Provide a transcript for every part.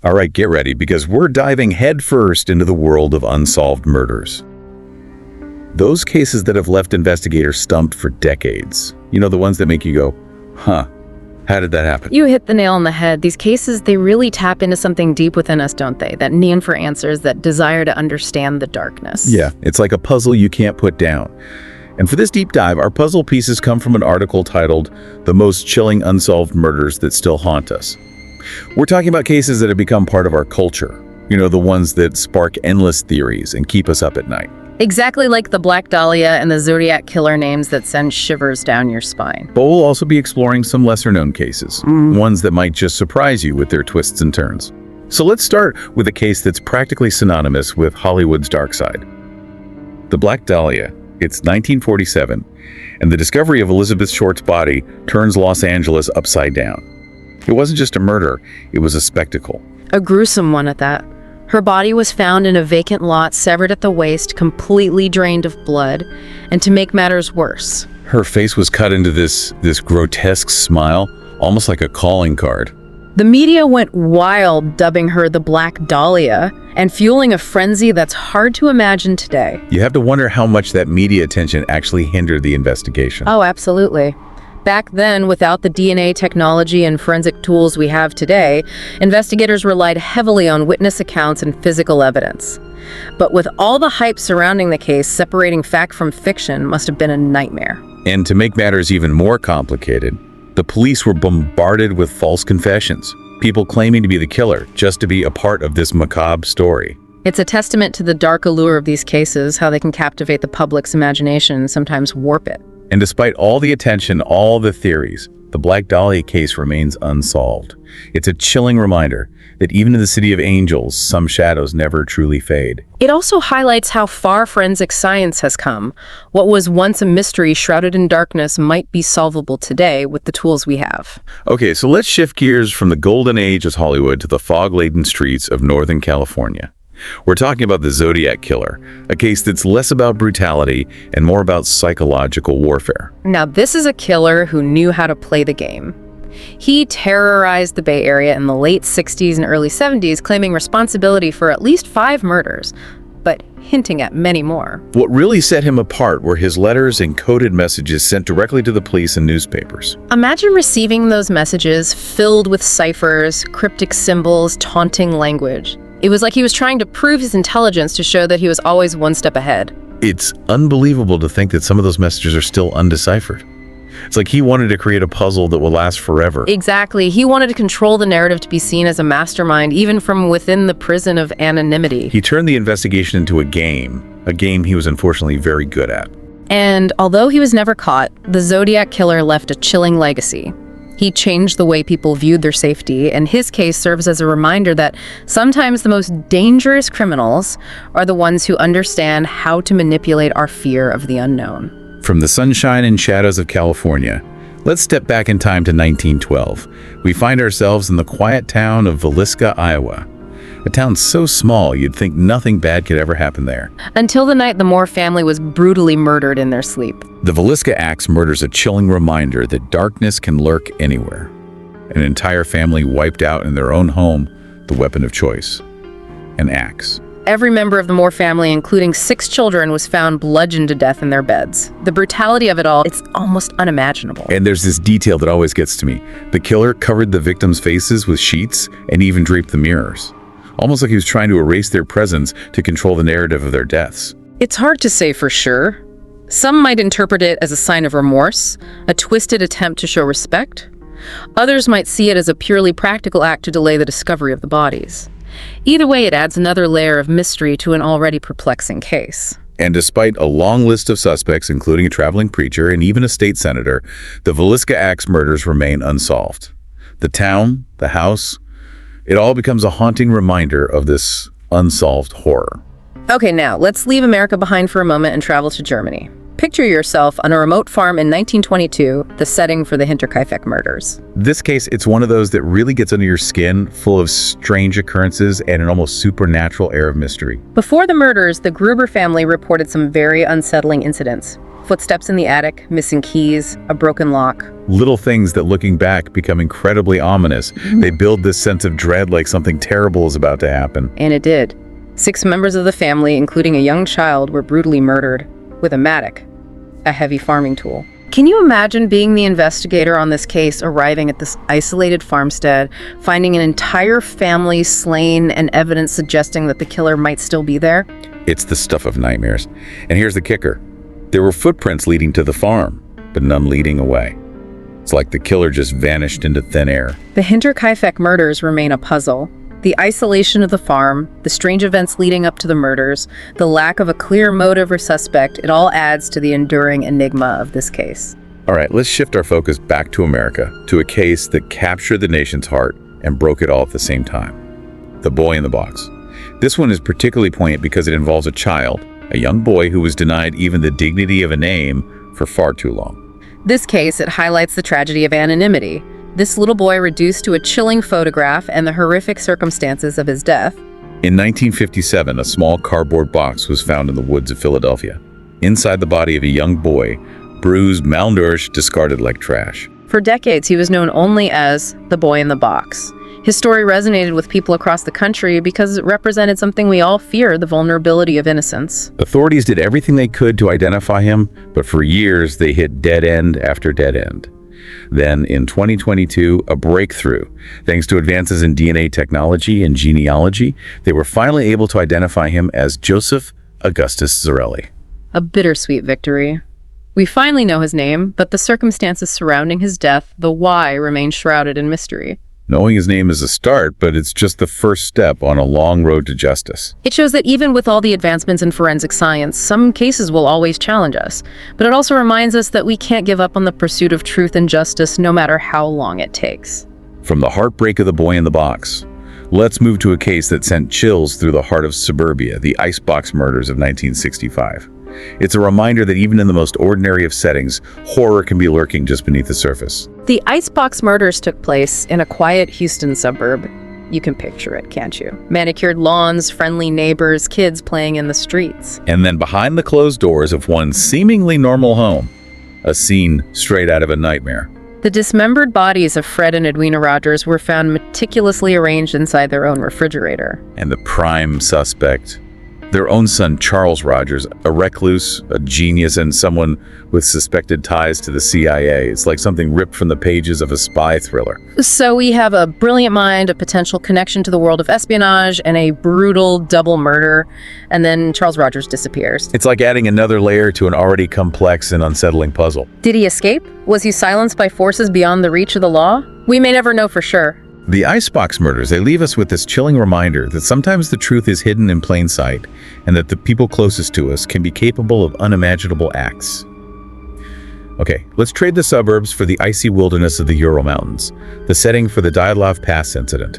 All right, get ready, because we're diving headfirst into the world of unsolved murders. Those cases that have left investigators stumped for decades. You know, the ones that make you go, huh, how did that happen? You hit the nail on the head. These cases, they really tap into something deep within us, don't they? That need for answers, that desire to understand the darkness. Yeah, it's like a puzzle you can't put down. And for this deep dive, our puzzle pieces come from an article titled, "The Most Chilling Unsolved Murders That Still Haunt Us." We're talking about cases that have become part of our culture. You know, the ones that spark endless theories and keep us up at night. Exactly like the Black Dahlia and the Zodiac Killer, names that send shivers down your spine. But we'll also be exploring some lesser-known cases, ones that might just surprise you with their twists and turns. So let's start with a case that's practically synonymous with Hollywood's dark side. The Black Dahlia. It's 1947, and the discovery of Elizabeth Short's body turns Los Angeles upside down. It wasn't just a murder, it was a spectacle. A gruesome one at that. Her body was found in a vacant lot, severed at the waist, completely drained of blood. And to make matters worse, Her face was cut into this grotesque smile, almost like a calling card. the media went wild, dubbing her the Black Dahlia, and fueling a frenzy that's hard to imagine today. You have to wonder how much that media attention actually hindered the investigation. Oh, absolutely. Back then, without the DNA technology and forensic tools we have today, investigators relied heavily on witness accounts and physical evidence. But with all the hype surrounding the case, separating fact from fiction must have been a nightmare. And to make matters even more complicated, the police were bombarded with false confessions, people claiming to be the killer just to be a part of this macabre story. It's a testament to the dark allure of these cases, how they can captivate the public's imagination and sometimes warp it. And despite all the attention, all the theories, the Black Dahlia case remains unsolved. It's a chilling reminder that even in the City of Angels, some shadows never truly fade. It also highlights how far forensic science has come. What was once a mystery shrouded in darkness might be solvable today with the tools we have. Okay, so let's shift gears from the golden age of Hollywood to the fog-laden streets of Northern California. We're talking about the Zodiac Killer, a case that's less about brutality and more about psychological warfare. Now, this is a killer who knew how to play the game. He terrorized the Bay Area in the late 60s and early 70s, claiming responsibility for at least 5 murders, but hinting at many more. What really set him apart were his letters and coded messages sent directly to the police and newspapers. Imagine receiving those messages filled with ciphers, cryptic symbols, taunting language. It was like he was trying to prove his intelligence to show that he was always one step ahead. It's unbelievable to think that some of those messages are still undeciphered. It's like he wanted to create a puzzle that will last forever. Exactly. He wanted to control the narrative to be seen as a mastermind, even from within the prison of anonymity. He turned the investigation into a game he was unfortunately very good at. And although he was never caught, the Zodiac Killer left a chilling legacy. He changed the way people viewed their safety, and his case serves as a reminder that sometimes the most dangerous criminals are the ones who understand how to manipulate our fear of the unknown. From the sunshine and shadows of California, let's step back in time to 1912. We find ourselves in the quiet town of Villisca, Iowa. A town so small you'd think nothing bad could ever happen there. Until the night the Moore family was brutally murdered in their sleep. The Villisca axe murders a chilling reminder that darkness can lurk anywhere. An entire family wiped out in their own home, the weapon of choice, an axe. Every member of the Moore family, including 6 children, was found bludgeoned to death in their beds. The brutality of it all, it's almost unimaginable. And there's this detail that always gets to me. The killer covered the victims' faces with sheets and even draped the mirrors. Almost like he was trying to erase their presence to control the narrative of their deaths. It's hard to say for sure. Some might interpret it as a sign of remorse, a twisted attempt to show respect. Others might see it as a purely practical act to delay the discovery of the bodies. Either way, it adds another layer of mystery to an already perplexing case. And despite a long list of suspects, including a traveling preacher and even a state senator, the Villisca axe murders remain unsolved. The town, the house, it all becomes a haunting reminder of this unsolved horror. Okay, now let's leave America behind for a moment and travel to Germany. Picture yourself on a remote farm in 1922, the setting for the Hinterkaifeck murders. This case, it's one of those that really gets under your skin, full of strange occurrences and an almost supernatural air of mystery. Before the murders, the Gruber family reported some very unsettling incidents. Footsteps in the attic, missing keys, a broken lock. Little things that, looking back, become incredibly ominous. They build this sense of dread, like something terrible is about to happen. And it did. 6 members of the family, including a young child, were brutally murdered with a mattock, a heavy farming tool. Can you imagine being the investigator on this case, arriving at this isolated farmstead, finding an entire family slain and evidence suggesting that the killer might still be there? It's the stuff of nightmares. And here's the kicker. There were footprints leading to the farm, but none leading away. It's like the killer just vanished into thin air. The Hinterkaifeck murders remain a puzzle. The isolation of the farm, the strange events leading up to the murders, the lack of a clear motive or suspect, it all adds to the enduring enigma of this case. All right, let's shift our focus back to America, to a case that captured the nation's heart and broke it all at the same time. The boy in the box. This one is particularly poignant because it involves a child, a young boy who was denied even the dignity of a name for far too long. This case, it highlights the tragedy of anonymity. This little boy reduced to a chilling photograph and the horrific circumstances of his death. In 1957, a small cardboard box was found in the woods of Philadelphia. Inside the body of a young boy, bruised, malnourished, discarded like trash. For decades, he was known only as the boy in the box. His story resonated with people across the country because it represented something we all fear, the vulnerability of innocence. Authorities did everything they could to identify him, but for years they hit dead end after dead end. Then, in 2022, a breakthrough. Thanks to advances in DNA technology and genealogy, they were finally able to identify him as Joseph Augustus Zarelli. A bittersweet victory. We finally know his name, but the circumstances surrounding his death, the why, remain shrouded in mystery. Knowing his name is a start, but it's just the first step on a long road to justice. It shows that even with all the advancements in forensic science, some cases will always challenge us. But it also reminds us that we can't give up on the pursuit of truth and justice, no matter how long it takes. From the heartbreak of the boy in the box, let's move to a case that sent chills through the heart of suburbia, the Icebox Murders of 1965. It's a reminder that even in the most ordinary of settings, horror can be lurking just beneath the surface. The Icebox Murders took place in a quiet Houston suburb. You can picture it, can't you? Manicured lawns, friendly neighbors, kids playing in the streets. And then behind the closed doors of one seemingly normal home, a scene straight out of a nightmare. The dismembered bodies of Fred and Edwina Rogers were found meticulously arranged inside their own refrigerator. And the prime suspect, their own son, Charles Rogers, a recluse, a genius, and someone with suspected ties to the CIA. It's like something ripped from the pages of a spy thriller. So we have a brilliant mind, a potential connection to the world of espionage, and a brutal double murder, and then Charles Rogers disappears. It's like adding another layer to an already complex and unsettling puzzle. Did he escape? Was he silenced by forces beyond the reach of the law? We may never know for sure. The Icebox Murders, they leave us with this chilling reminder that sometimes the truth is hidden in plain sight, and that the people closest to us can be capable of unimaginable acts. Okay, let's trade the suburbs for the icy wilderness of the Ural Mountains, the setting for the Dyatlov Pass incident.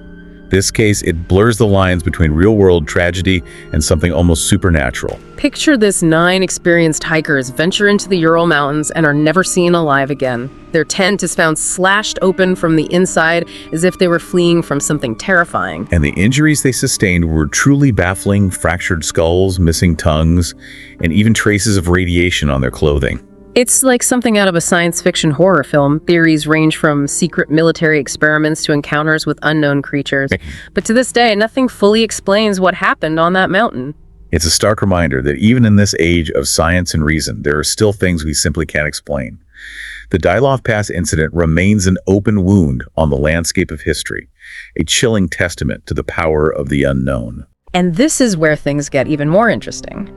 This case, it blurs the lines between real-world tragedy and something almost supernatural. Picture this: 9 experienced hikers venture into the Ural Mountains and are never seen alive again. Their tent is found slashed open from the inside as if they were fleeing from something terrifying. And the injuries they sustained were truly baffling: fractured skulls, missing tongues, and even traces of radiation on their clothing. It's like something out of a science fiction horror film. Theories range from secret military experiments to encounters with unknown creatures. But to this day, nothing fully explains what happened on that mountain. It's a stark reminder that even in this age of science and reason, there are still things we simply can't explain. The Dyatlov Pass incident remains an open wound on the landscape of history, a chilling testament to the power of the unknown. And this is where things get even more interesting.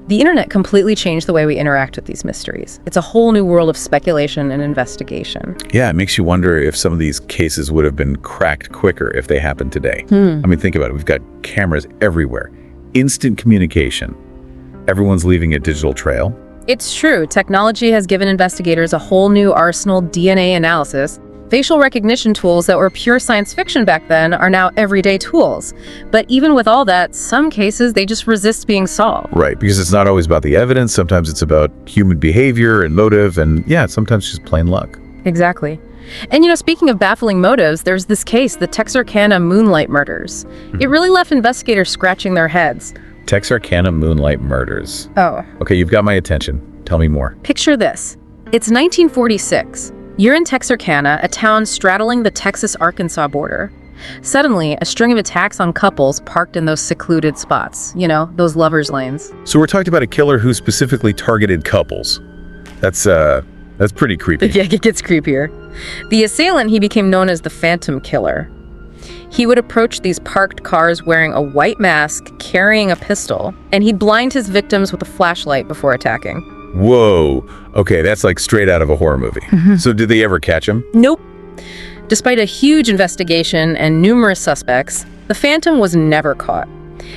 The internet completely changed the way we interact with these mysteries. It's a whole new world of speculation and investigation. Yeah, it makes you wonder if some of these cases would have been cracked quicker if they happened today. I mean, think about it. We've got cameras everywhere, instant communication. Everyone's leaving a digital trail. It's true. Technology has given investigators a whole new arsenal. DNA analysis, facial recognition tools that were pure science fiction back then are now everyday tools. But even with all that, some cases, they just resist being solved. Right, because it's not always about the evidence. Sometimes it's about human behavior and motive, and yeah, sometimes just plain luck. Exactly. And speaking of baffling motives, there's this case, the Texarkana Moonlight Murders. It really left investigators scratching their heads. Texarkana Moonlight Murders. Oh. Okay, you've got my attention. Tell me more. Picture this. It's 1946. You're in Texarkana, a town straddling the Texas-Arkansas border. Suddenly, a string of attacks on couples parked in those secluded spots. You know, those lovers' lanes. So we're talking about a killer who specifically targeted couples. That's pretty creepy. Yeah, it gets creepier. The assailant, he became known as the Phantom Killer. He would approach these parked cars wearing a white mask, carrying a pistol, and he'd blind his victims with a flashlight before attacking. Whoa. Okay, that's like straight out of a horror movie. So did they ever catch him? Nope. Despite a huge investigation and numerous suspects, the Phantom was never caught.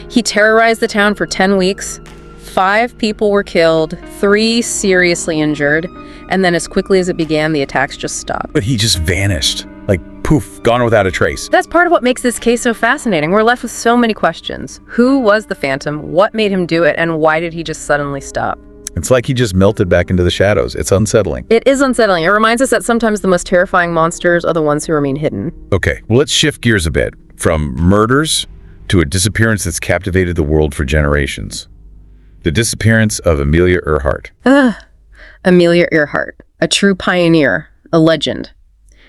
He terrorized the town for 10 weeks. 5 people were killed, 3 seriously injured, and then as quickly as it began, the attacks just stopped. But he just vanished. Like, poof, gone without a trace. That's part of what makes this case so fascinating. We're left with so many questions. Who was the Phantom? What made him do it? And why did he just suddenly stop? It's like he just melted back into the shadows. It's unsettling. It is unsettling. It reminds us that sometimes the most terrifying monsters are the ones who remain hidden. Okay, well, let's shift gears a bit. From murders to a disappearance that's captivated the world for generations. The disappearance of Amelia Earhart. Amelia Earhart, a true pioneer, a legend.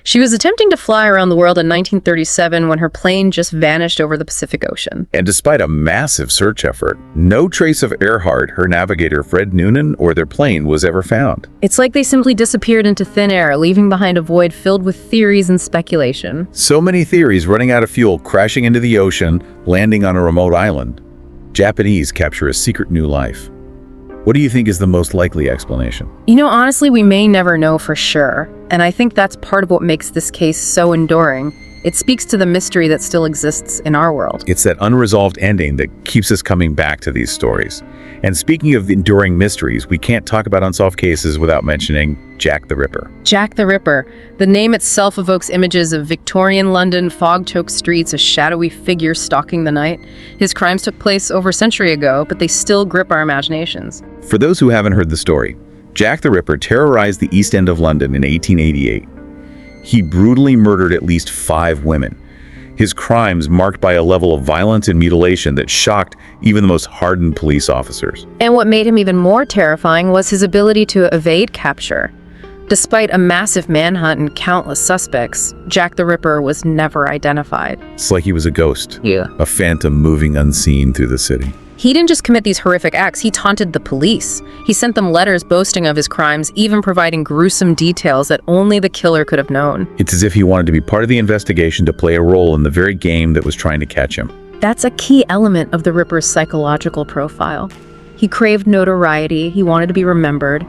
She was attempting to fly around the world in 1937 when her plane just vanished over the Pacific Ocean. And despite a massive search effort, no trace of Earhart, her navigator Fred Noonan, or their plane was ever found. It's like they simply disappeared into thin air, leaving behind a void filled with theories and speculation. So many theories: running out of fuel, crashing into the ocean, landing on a remote island. Japanese capture a secret new life. What do you think is the most likely explanation? You know, honestly, we may never know for sure. And I think that's part of what makes this case so enduring. It speaks to the mystery that still exists in our world. It's that unresolved ending that keeps us coming back to these stories. And speaking of enduring mysteries, we can't talk about unsolved cases without mentioning Jack the Ripper. Jack the Ripper. The name itself evokes images of Victorian London, fog-choked streets, a shadowy figure stalking the night. His crimes took place over a century ago, but they still grip our imaginations. For those who haven't heard the story, Jack the Ripper terrorized the East End of London in 1888. He brutally murdered at least 5 women. His crimes marked by a level of violence and mutilation that shocked even the most hardened police officers. And what made him even more terrifying was his ability to evade capture. Despite a massive manhunt and countless suspects, Jack the Ripper was never identified. It's like he was a ghost, Yeah. a phantom moving unseen through the city. He didn't just commit these horrific acts, he taunted the police. He sent them letters boasting of his crimes, even providing gruesome details that only the killer could have known. It's as if he wanted to be part of the investigation, to play a role in the very game that was trying to catch him. That's a key element of the Ripper's psychological profile. He craved notoriety, he wanted to be remembered,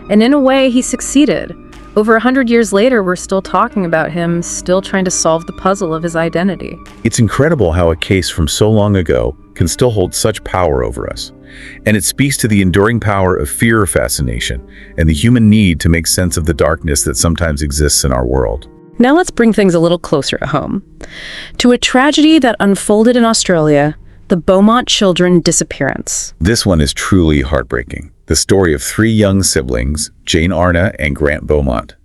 and in a way, he succeeded. Over 100 years later, we're still talking about him, still trying to solve the puzzle of his identity. It's incredible how a case from so long ago can still hold such power over us. And it speaks to the enduring power of fear or fascination, and the human need to make sense of the darkness that sometimes exists in our world. Now let's bring things a little closer to home. To a tragedy that unfolded in Australia, the Beaumont children disappearance. This one is truly heartbreaking. The story of 3 young siblings, Jane Arna and Grant Beaumont.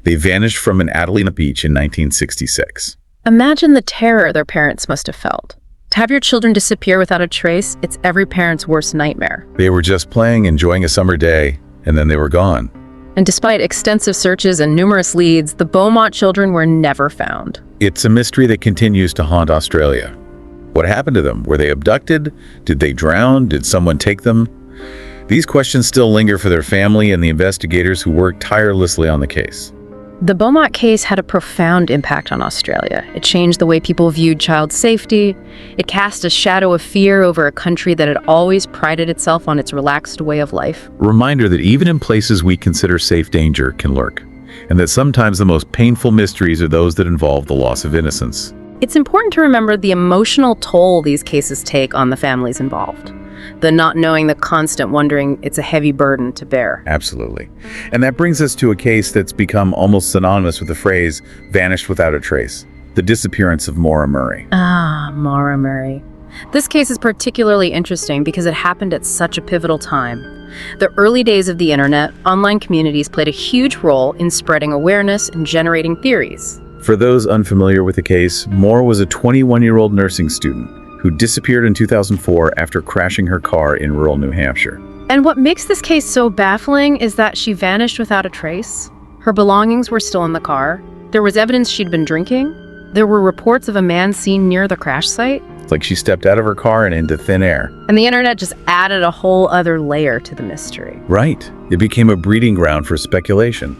They vanished from an Adelina beach in 1966. Imagine the terror their parents must have felt. To have your children disappear without a trace, it's every parent's worst nightmare. They were just playing, enjoying a summer day, and then they were gone. And despite extensive searches and numerous leads, the Beaumont children were never found. It's a mystery that continues to haunt Australia. What happened to them? Were they abducted? Did they drown? Did someone take them? These questions still linger for their family and the investigators who worked tirelessly on the case. The Beaumont case had a profound impact on Australia. It changed the way people viewed child safety. It cast a shadow of fear over a country that had always prided itself on its relaxed way of life. Reminder that even in places we consider safe, danger can lurk, and that sometimes the most painful mysteries are those that involve the loss of innocence. It's important to remember the emotional toll these cases take on the families involved. The not knowing, the constant wondering, it's a heavy burden to bear. Absolutely. And that brings us to a case that's become almost synonymous with the phrase vanished without a trace, the disappearance of Maura Murray. Maura Murray. This case is particularly interesting because it happened at such a pivotal time. The early days of the internet, online communities played a huge role in spreading awareness and generating theories. For those unfamiliar with the case, Maura was a 21-year-old nursing student who disappeared in 2004 after crashing her car in rural New Hampshire. And what makes this case so baffling is that she vanished without a trace. Her belongings were still in the car. There was evidence she'd been drinking. There were reports of a man seen near the crash site. It's like she stepped out of her car and into thin air. And the internet just added a whole other layer to the mystery. Right. It became a breeding ground for speculation.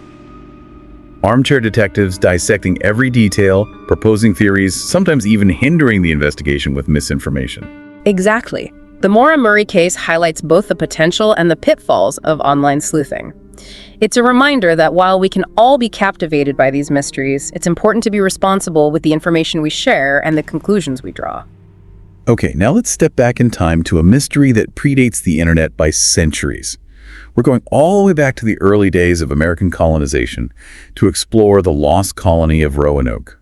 Armchair detectives dissecting every detail, proposing theories, sometimes even hindering the investigation with misinformation. Exactly. The Maura Murray case highlights both the potential and the pitfalls of online sleuthing. It's a reminder that while we can all be captivated by these mysteries, it's important to be responsible with the information we share and the conclusions we draw. Okay, now let's step back in time to a mystery that predates the internet by centuries. We're going all the way back to the early days of American colonization to explore the lost colony of Roanoke.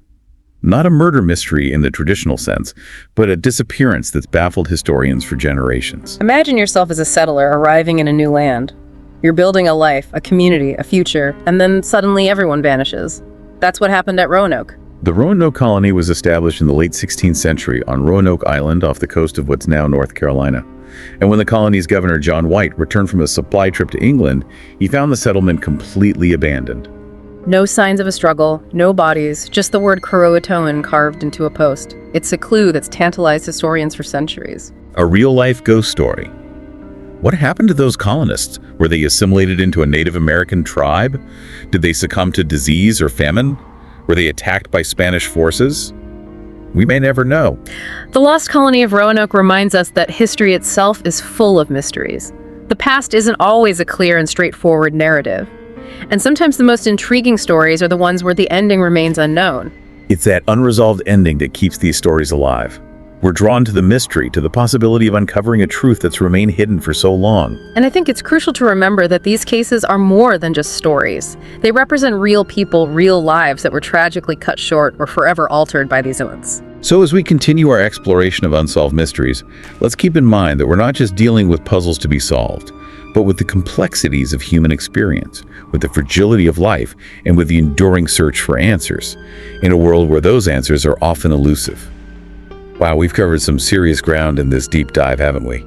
Not a murder mystery in the traditional sense, but a disappearance that's baffled historians for generations. Imagine yourself as a settler arriving in a new land. You're building a life, a community, a future, and then suddenly everyone vanishes. That's what happened at Roanoke. The Roanoke colony was established in the late 16th century on Roanoke Island off the coast of what's now North Carolina. And when the colony's governor, John White, returned from a supply trip to England, he found the settlement completely abandoned. No signs of a struggle, no bodies, just the word Croatoan carved into a post. It's a clue that's tantalized historians for centuries. A real-life ghost story. What happened to those colonists? Were they assimilated into a Native American tribe? Did they succumb to disease or famine? Were they attacked by Spanish forces? We may never know. The lost colony of Roanoke reminds us that history itself is full of mysteries. The past isn't always a clear and straightforward narrative. And sometimes the most intriguing stories are the ones where the ending remains unknown. It's that unresolved ending that keeps these stories alive. We're drawn to the mystery, to the possibility of uncovering a truth that's remained hidden for so long. And I think it's crucial to remember that these cases are more than just stories. They represent real people, real lives that were tragically cut short or forever altered by these events. So as we continue our exploration of unsolved mysteries, let's keep in mind that we're not just dealing with puzzles to be solved, but with the complexities of human experience, with the fragility of life, and with the enduring search for answers, in a world where those answers are often elusive. Wow, we've covered some serious ground in this deep dive, haven't we?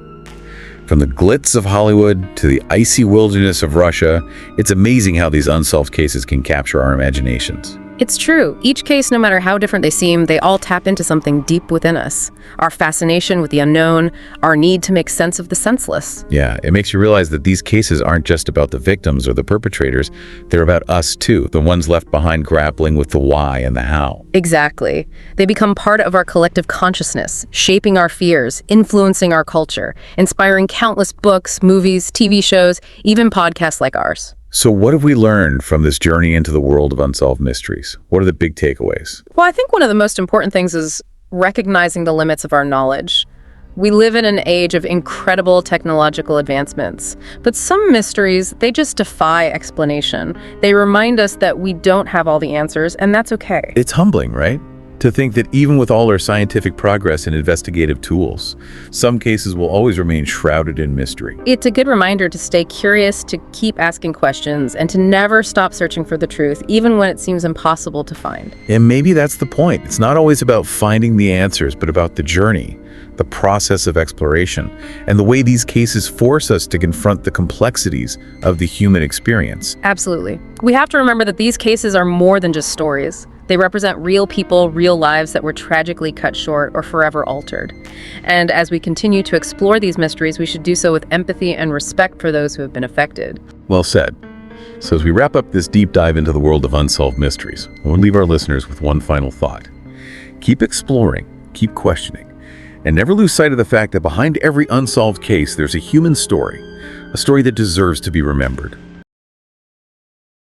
From the glitz of Hollywood to the icy wilderness of Russia, it's amazing how these unsolved cases can capture our imaginations. It's true. Each case, no matter how different they seem, they all tap into something deep within us. Our fascination with the unknown, our need to make sense of the senseless. Yeah, it makes you realize that these cases aren't just about the victims or the perpetrators, they're about us too, the ones left behind grappling with the why and the how. Exactly. They become part of our collective consciousness, shaping our fears, influencing our culture, inspiring countless books, movies, TV shows, even podcasts like ours. So what have we learned from this journey into the world of unsolved mysteries? What are the big takeaways? Well, I think one of the most important things is recognizing the limits of our knowledge. We live in an age of incredible technological advancements, but some mysteries, they just defy explanation. They remind us that we don't have all the answers, and that's okay. It's humbling, right? To think that even with all our scientific progress and investigative tools, some cases will always remain shrouded in mystery. It's a good reminder to stay curious, to keep asking questions, and to never stop searching for the truth, even when it seems impossible to find. And maybe that's the point. It's not always about finding the answers, but about the journey, the process of exploration, and the way these cases force us to confront the complexities of the human experience. Absolutely. We have to remember that these cases are more than just stories. They represent real people, real lives that were tragically cut short or forever altered. And as we continue to explore these mysteries, we should do so with empathy and respect for those who have been affected. Well said. So as we wrap up this deep dive into the world of unsolved mysteries, I want to leave our listeners with one final thought. Keep exploring, keep questioning, and never lose sight of the fact that behind every unsolved case, there's a human story, a story that deserves to be remembered.